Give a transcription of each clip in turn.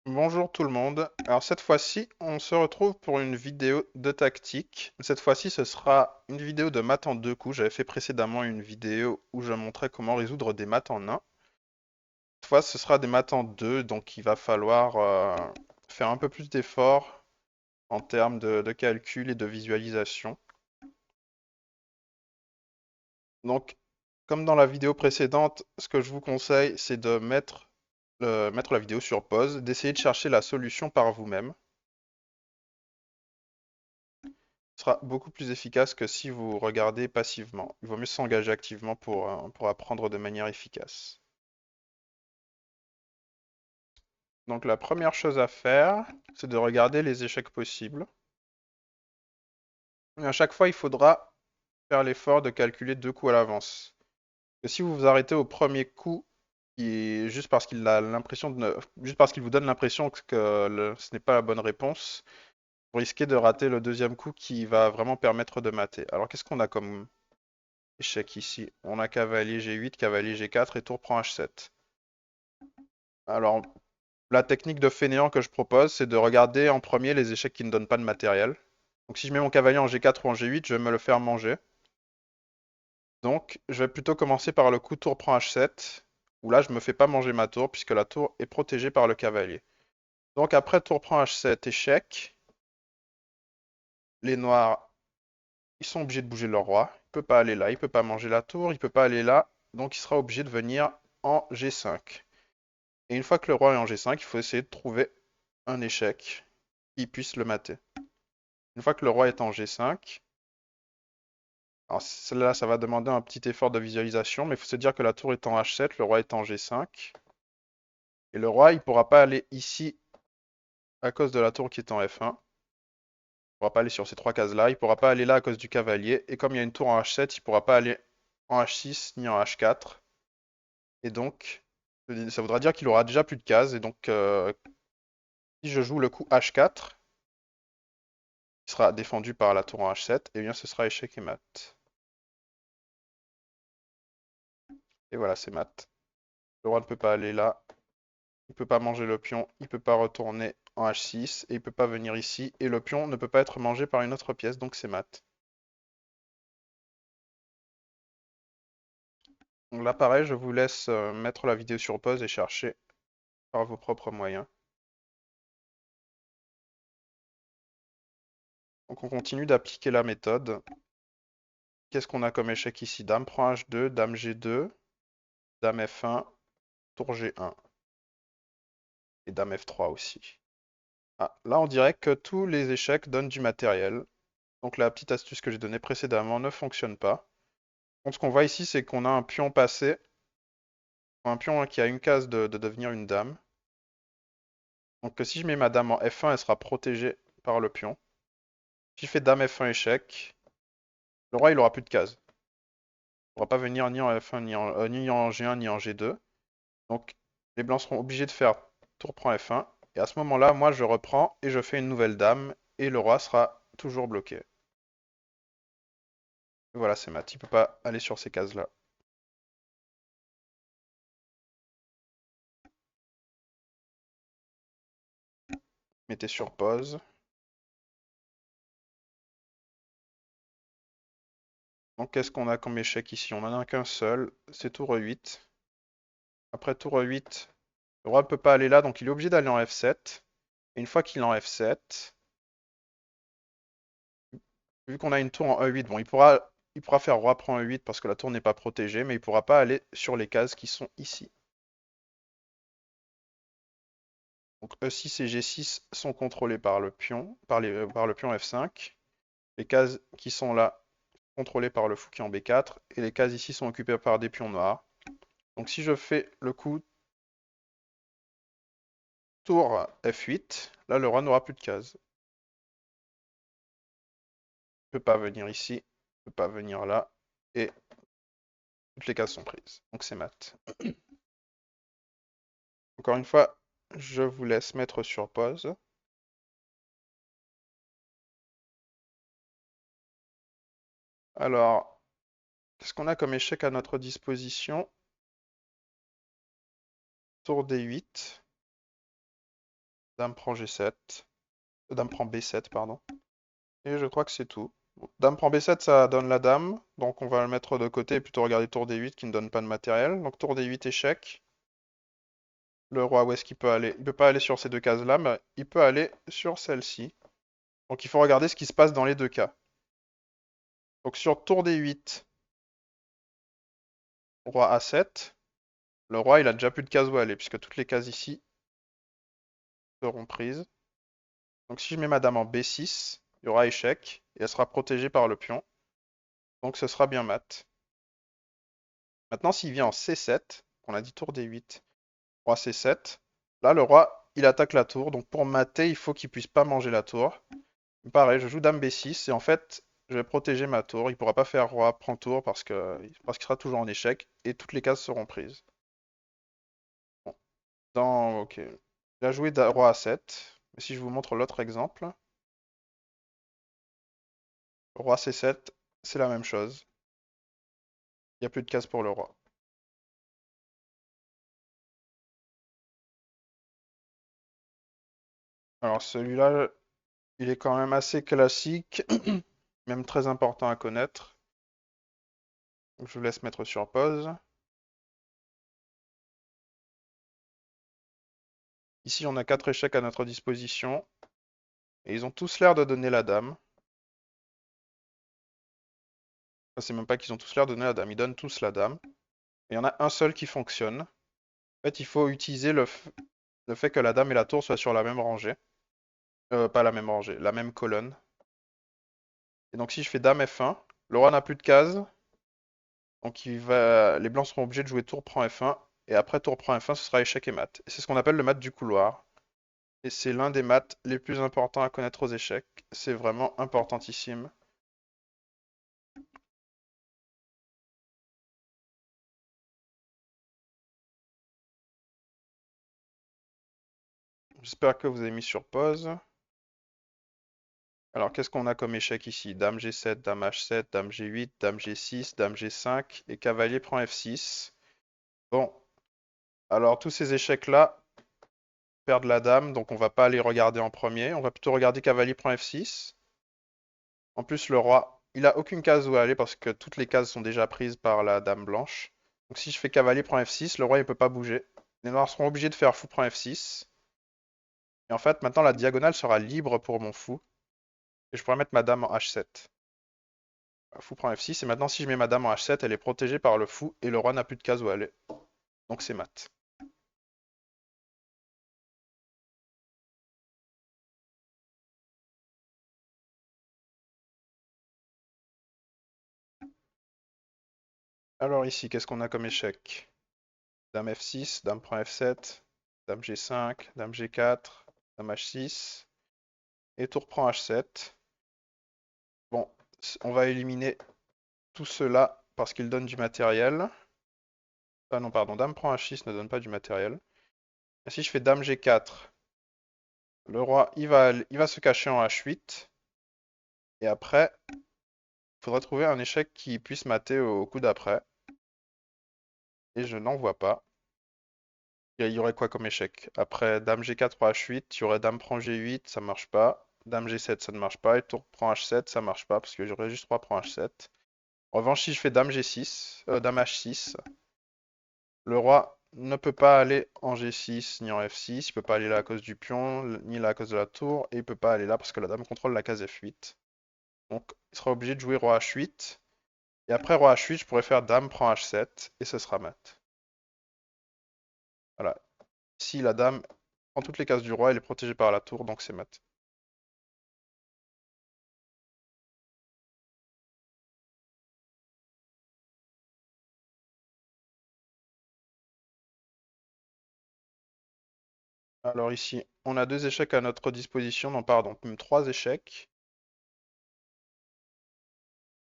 Bonjour tout le monde. Alors cette fois-ci, on se retrouve pour une vidéo de tactique. Cette fois-ci, ce sera une vidéo de maths en deux coups. J'avais fait précédemment une vidéo où je montrais comment résoudre des maths en un. Cette fois, ce sera des maths en deux, donc il va falloir faire un peu plus d'efforts en termes de calcul et de visualisation. Donc, comme dans la vidéo précédente, ce que je vous conseille, c'est de mettre la vidéo sur pause, d'essayer de chercher la solution par vous-même. Sera beaucoup plus efficace que si vous regardez passivement. Il vaut mieux s'engager activement pour apprendre de manière efficace. Donc la première chose à faire, c'est de regarder les échecs possibles. Et à chaque fois, il faudra faire l'effort de calculer deux coups à l'avance. Et si vous vous arrêtez au premier coup, juste parce qu'il a l'impression juste parce qu'il vous donne l'impression que ce n'est pas la bonne réponse, vous risquez de rater le deuxième coup qui va vraiment permettre de mater. Alors qu'est-ce qu'on a comme échec ici? On a cavalier G8, cavalier G4 et tour prend H7. Alors, la technique de fainéant que je propose, c'est de regarder en premier les échecs qui ne donnent pas de matériel. Donc si je mets mon cavalier en G4 ou en G8, je vais me le faire manger. Donc je vais plutôt commencer par le coup tour prend H7, où là je me fais pas manger ma tour, puisque la tour est protégée par le cavalier. Donc après tour prend H7, échec. Les noirs, ils sont obligés de bouger leur roi. Il peut pas aller là, il peut pas manger la tour, il peut pas aller là. Donc il sera obligé de venir en G5. Et une fois que le roi est en G5, il faut essayer de trouver un échec qui puisse le mater. Une fois que le roi est en G5, alors celle-là, ça va demander un petit effort de visualisation, mais il faut se dire que la tour est en H7, le roi est en G5. Et le roi, il ne pourra pas aller ici à cause de la tour qui est en F1. Il ne pourra pas aller sur ces trois cases-là. Il ne pourra pas aller là à cause du cavalier. Et comme il y a une tour en H7, il ne pourra pas aller en H6 ni en H4. Et donc, ça voudra dire qu'il aura déjà plus de cases. Et donc, si je joue le coup H4, qui sera défendu par la tour en H7, et bien ce sera échec et mat. Et voilà, c'est mat. Le roi ne peut pas aller là. Il peut pas manger le pion, il peut pas retourner en H6 et il peut pas venir ici et le pion ne peut pas être mangé par une autre pièce donc c'est mat. Donc là pareil, je vous laisse mettre la vidéo sur pause et chercher par vos propres moyens. Donc on continue d'appliquer la méthode. Qu'est-ce qu'on a comme échec ici? Dame prend H2, dame G2, dame F1, tour G1 et dame F3 aussi. Ah, là on dirait que tous les échecs donnent du matériel. Donc la petite astuce que j'ai donnée précédemment ne fonctionne pas. Donc ce qu'on voit ici c'est qu'on a un pion passé. Un pion qui a une case de devenir une dame. Donc si je mets ma dame en F1, elle sera protégée par le pion. Si je fais dame F1 échec, le roi il aura plus de cases. Il ne pourra pas venir ni en F1, ni en G1, ni en G2. Donc les blancs seront obligés de faire tour prend F1. Et à ce moment-là, moi je reprends et je fais une nouvelle dame. Et le roi sera toujours bloqué. Et voilà, c'est mat. Il ne peut pas aller sur ces cases-là. Mettez sur pause. Donc qu'est-ce qu'on a comme échec ici? On en a qu'un seul, c'est tour E8. Après tour E8, le roi ne peut pas aller là, donc il est obligé d'aller en F7. Et une fois qu'il est en F7, vu qu'on a une tour en E8, bon, il pourra faire roi prend E8 parce que la tour n'est pas protégée, mais il ne pourra pas aller sur les cases qui sont ici. Donc E6 et G6 sont contrôlés par le pion, par le pion F5. Les cases qui sont là, contrôlées par le fou qui est en B4. Et les cases ici sont occupées par des pions noirs. Donc si je fais le coup tour F8, là le roi n'aura plus de cases. Il ne peut pas venir ici, il ne peut pas venir là. Et toutes les cases sont prises. Donc c'est mat. Encore une fois, je vous laisse mettre sur pause. Alors, qu'est-ce qu'on a comme échec à notre disposition? Tour D8. Dame prend G7. Dame prend B7, pardon. Et je crois que c'est tout. Bon, dame prend B7, ça donne la dame. Donc on va le mettre de côté et plutôt regarder tour D8 qui ne donne pas de matériel. Donc tour D8 échec. Le roi, où est-ce qu'il peut aller? Il peut pas aller sur ces deux cases-là, mais il peut aller sur celle-ci. Donc il faut regarder ce qui se passe dans les deux cas. Donc sur tour D8, roi A7, le roi il a déjà plus de cases où aller, puisque toutes les cases ici seront prises. Donc si je mets ma dame en B6, il y aura échec, et elle sera protégée par le pion. Donc ce sera bien mat. Maintenant s'il vient en C7, on a dit tour D8, roi C7, là le roi il attaque la tour, donc pour mater il faut qu'il puisse pas manger la tour. Pareil, je joue dame B6 et en fait, je vais protéger ma tour. Il pourra pas faire roi prend tour parce qu'il sera toujours en échec et toutes les cases seront prises. Bon, ok. Il a joué roi A7. Mais si je vous montre l'autre exemple, roi C7, c'est la même chose. Il n'y a plus de cases pour le roi. Alors celui-là, il est quand même assez classique, même très important à connaître. Donc, je vous laisse mettre sur pause. Ici, on a 4 échecs à notre disposition. Et ils ont tous l'air de donner la dame. Enfin, c'est même pas qu'ils ont tous l'air de donner la dame, ils donnent tous la dame. Et il y en a un seul qui fonctionne. En fait, il faut utiliser le fait que la dame et la tour soient sur la même rangée. Pas la même rangée, la même colonne. Et donc si je fais dame F1, le roi n'a plus de cases. Donc les blancs seront obligés de jouer tour prend F1. Et après tour prend F1, ce sera échec et mat. Et c'est ce qu'on appelle le mat du couloir. Et c'est l'un des maths les plus importants à connaître aux échecs. C'est vraiment importantissime. J'espère que vous avez mis sur pause. Alors, qu'est-ce qu'on a comme échec ici? Dame G7, dame H7, dame G8, dame G6, dame G5 et cavalier prend F6. Bon, alors tous ces échecs-là perdent la dame, donc on va pas les regarder en premier. On va plutôt regarder cavalier prend F6. En plus, le roi, il a aucune case où aller parce que toutes les cases sont déjà prises par la dame blanche. Donc si je fais cavalier prend F6, le roi il peut pas bouger. Les noirs seront obligés de faire fou prend F6. Et en fait, maintenant la diagonale sera libre pour mon fou. Et je pourrais mettre ma dame en H7. Fou prend F6, et maintenant si je mets ma dame en H7, elle est protégée par le fou, et le roi n'a plus de case où aller. Donc c'est mat. Alors ici, qu'est-ce qu'on a comme échec? Dame F6, dame prend F7, dame G5, dame G4, dame H6, et tour prend H7. Bon, on va éliminer tout cela parce qu'il donne du matériel. Ah non, pardon, dame prend H6 ne donne pas du matériel. Et si je fais dame G4, le roi, il va se cacher en H8. Et après, il faudra trouver un échec qui puisse mater au coup d'après. Et je n'en vois pas. Il y aurait quoi comme échec? Après dame G4 roi H8, il y aurait dame prend G8, ça marche pas. Dame G7, ça ne marche pas. Et tour prend H7, ça marche pas parce que j'aurais juste roi prend H7. En revanche, si je fais dame G6, dame H6, le roi ne peut pas aller en G6 ni en F6. Il peut pas aller là à cause du pion, ni là à cause de la tour. Et il peut pas aller là parce que la dame contrôle la case F8. Donc il sera obligé de jouer roi H8. Et après roi H8, je pourrais faire dame prend H7 et ce sera mat. Voilà. Ici, la dame prend toutes les cases du roi, elle est protégée par la tour, donc c'est mat. Alors ici, on a deux échecs à notre disposition, non pardon, même trois échecs.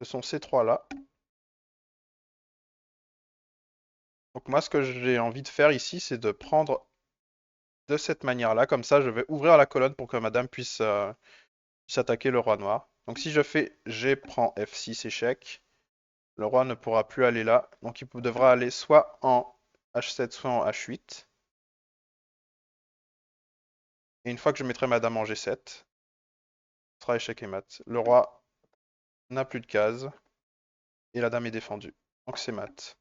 Ce sont ces trois-là. Donc moi, ce que j'ai envie de faire ici, c'est de prendre de cette manière-là. Comme ça, je vais ouvrir la colonne pour que madame puisse attaquer le roi noir. Donc si je fais G prend F6 échec, le roi ne pourra plus aller là. Donc il devra aller soit en H7, soit en H8. Et une fois que je mettrai ma dame en G7, ce sera échec et mat. Le roi n'a plus de cases et la dame est défendue. Donc c'est mat.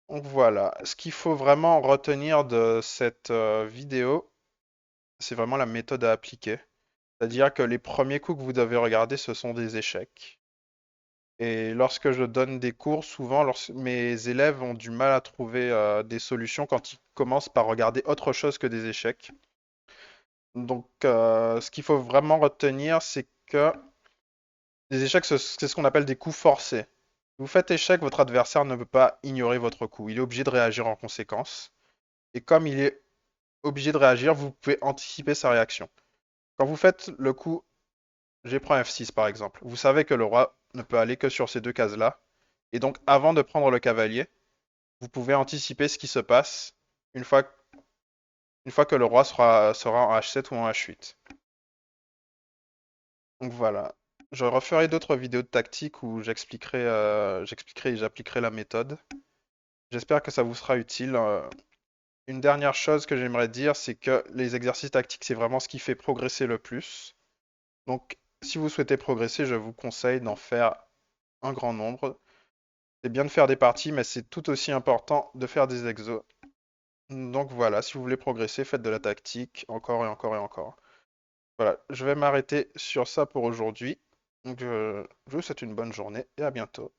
Donc voilà, ce qu'il faut vraiment retenir de cette vidéo, c'est vraiment la méthode à appliquer. C'est-à-dire que les premiers coups que vous devez regarder, ce sont des échecs. Et lorsque je donne des cours, souvent, mes élèves ont du mal à trouver des solutions quand ils commencent par regarder autre chose que des échecs. Donc, ce qu'il faut vraiment retenir, c'est que les échecs, c'est ce qu'on appelle des coups forcés. Si vous faites échec, votre adversaire ne peut pas ignorer votre coup. Il est obligé de réagir en conséquence. Et comme il est obligé de réagir, vous pouvez anticiper sa réaction. Quand vous faites le coup G prend F6 par exemple, vous savez que le roi ne peut aller que sur ces deux cases-là. Et donc, avant de prendre le cavalier, vous pouvez anticiper ce qui se passe une fois, une fois que le roi sera en H7 ou en H8. Donc voilà. Je referai d'autres vidéos de tactique où j'expliquerai et j'appliquerai la méthode. J'espère que ça vous sera utile. Une dernière chose que j'aimerais dire, c'est que les exercices tactiques, c'est vraiment ce qui fait progresser le plus. Donc, si vous souhaitez progresser, je vous conseille d'en faire un grand nombre. C'est bien de faire des parties, mais c'est tout aussi important de faire des exos. Donc voilà, si vous voulez progresser, faites de la tactique encore et encore et encore. Voilà, je vais m'arrêter sur ça pour aujourd'hui. Donc je vous souhaite une bonne journée et à bientôt.